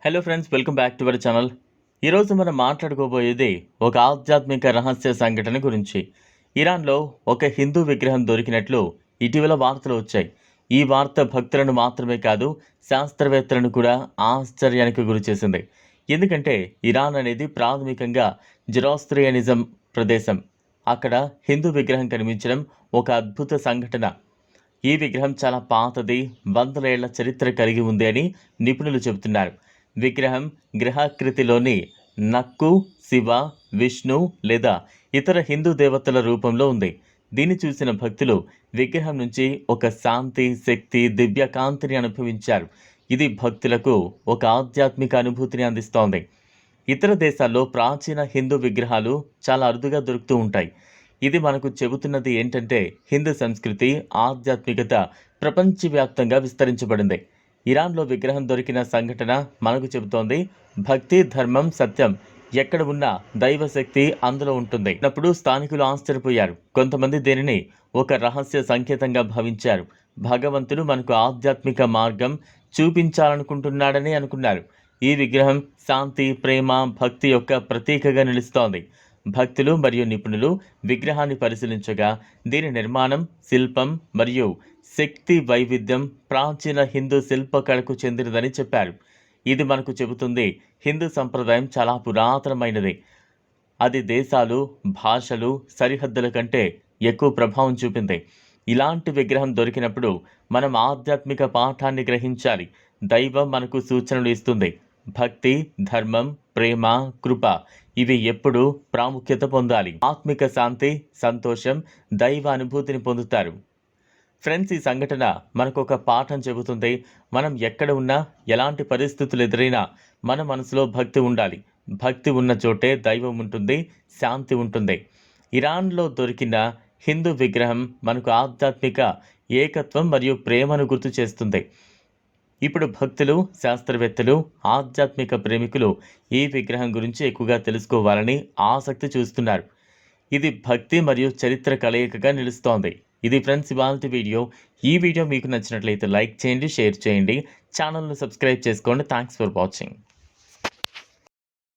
Hello friends, welcome back to our channel. ఈరోజు మనం మాట్లాడుకోబోయేది ఒక ఆధ్యాత్మిక రహస్య సంఘటన గురించి. ఇరాన్లో ఒక హిందూ విగ్రహం దొరికినట్లు ఇటీవల వార్తలు వచ్చాయి. ఈ వార్త భక్తులను మాత్రమే కాదు, శాస్త్రవేత్తలను కూడా ఆశ్చర్యానికి గురిచేసింది. ఎందుకంటే ఇరాన్ అనేది ప్రాథమికంగా జొరాస్ట్రియనిజం ప్రదేశం. అక్కడ హిందూ విగ్రహం కనిపించడం ఒక అద్భుత సంఘటన. ఈ విగ్రహం చాలా పాతది, వందల ఏళ్ల చరిత్ర కలిగి ఉంది అని నిపుణులు చెబుతున్నారు. విగ్రహం గ్రహాకృతిలోని నక్కు, శివ, విష్ణు లేదా ఇతర హిందూ దేవతల రూపంలో ఉంది. దీన్ని చూసిన భక్తులు విగ్రహం నుంచి ఒక శాంతి, శక్తి, దివ్య కాంతిని అనుభవించారు. ఇది భక్తులకు ఒక ఆధ్యాత్మిక అనుభూతిని అందిస్తోంది. ఇతర దేశాల్లో ప్రాచీన హిందూ విగ్రహాలు చాలా అరుదుగా దొరుకుతూ ఉంటాయి. ఇది మనకు చెబుతున్నది ఏంటంటే హిందూ సంస్కృతి, ఆధ్యాత్మికత ప్రపంచవ్యాప్తంగా విస్తరించబడింది. ఇరాన్లో విగ్రహం దొరికిన సంఘటన మనకు చెబుతోంది భక్తి, ధర్మం, సత్యం ఎక్కడ ఉన్నా దైవశక్తి అందులో ఉంటుంది. అప్పుడు స్థానికులు ఆశ్చర్యపోయారు. కొంతమంది దీనిని ఒక రహస్య సంకేతంగా భావించారు. భగవంతుడు మనకు ఆధ్యాత్మిక మార్గం చూపించాలనుకుంటున్నాడని అనుకున్నారు. ఈ విగ్రహం శాంతి, ప్రేమ, భక్తి యొక్క ప్రతీకగా నిలుస్తోంది. భక్తులు మరియు నిపుణులు విగ్రహాన్ని పరిశీలించగా దీని నిర్మాణం, శిల్పం మరియు శక్తి వైవిధ్యం ప్రాచీన హిందూ శిల్పకళకు చెందినదని చెప్పారు. ఇది మనకు చెబుతుంది హిందూ సంప్రదాయం చాలా పురాతనమైనది. అది దేశాలు, భాషలు, సరిహద్దుల కంటే ఎక్కువ ప్రభావం చూపింది. ఇలాంటి విగ్రహం దొరికినప్పుడు మనం ఆధ్యాత్మిక పాఠాన్ని గ్రహించాలి. దైవం మనకు సూచనలు ఇస్తుంది. భక్తి, ధర్మం, ప్రేమ, కృప ఇవి ఎప్పుడూ ప్రాముఖ్యత పొందాలి. ఆత్మిక శాంతి, సంతోషం, దైవ అనుభూతిని పొందుతారు. ఫ్రెండ్స్, ఈ సంఘటన మనకు ఒక పాఠం చెబుతుంది. మనం ఎక్కడ ఉన్నా, ఎలాంటి పరిస్థితులు ఎదురైనా మన మనసులో భక్తి ఉండాలి. భక్తి ఉన్న చోటే దైవం ఉంటుంది, శాంతి ఉంటుంది. ఇరాన్లో దొరికిన హిందూ విగ్రహం మనకు ఆధ్యాత్మిక ఏకత్వం మరియు ప్రేమను గుర్తు చేస్తుంది. ఇప్పుడు భక్తులు, శాస్త్రవేత్తలు, ఆధ్యాత్మిక ప్రేమికులు ఈ విగ్రహం గురించి ఎక్కువగా తెలుసుకోవాలని ఆసక్తి చూస్తున్నారు. ఇది భక్తి మరియు చరిత్ర కలయికగా నిలుస్తోంది. ఇది ఫ్రెండ్స్ ఇవాల్టి వీడియో. ఈ వీడియో మీకు నచ్చినట్లయితే లైక్ చేయండి, షేర్ చేయండి, ఛానల్ను సబ్స్క్రైబ్ చేసుకోండి. Thanks for watching.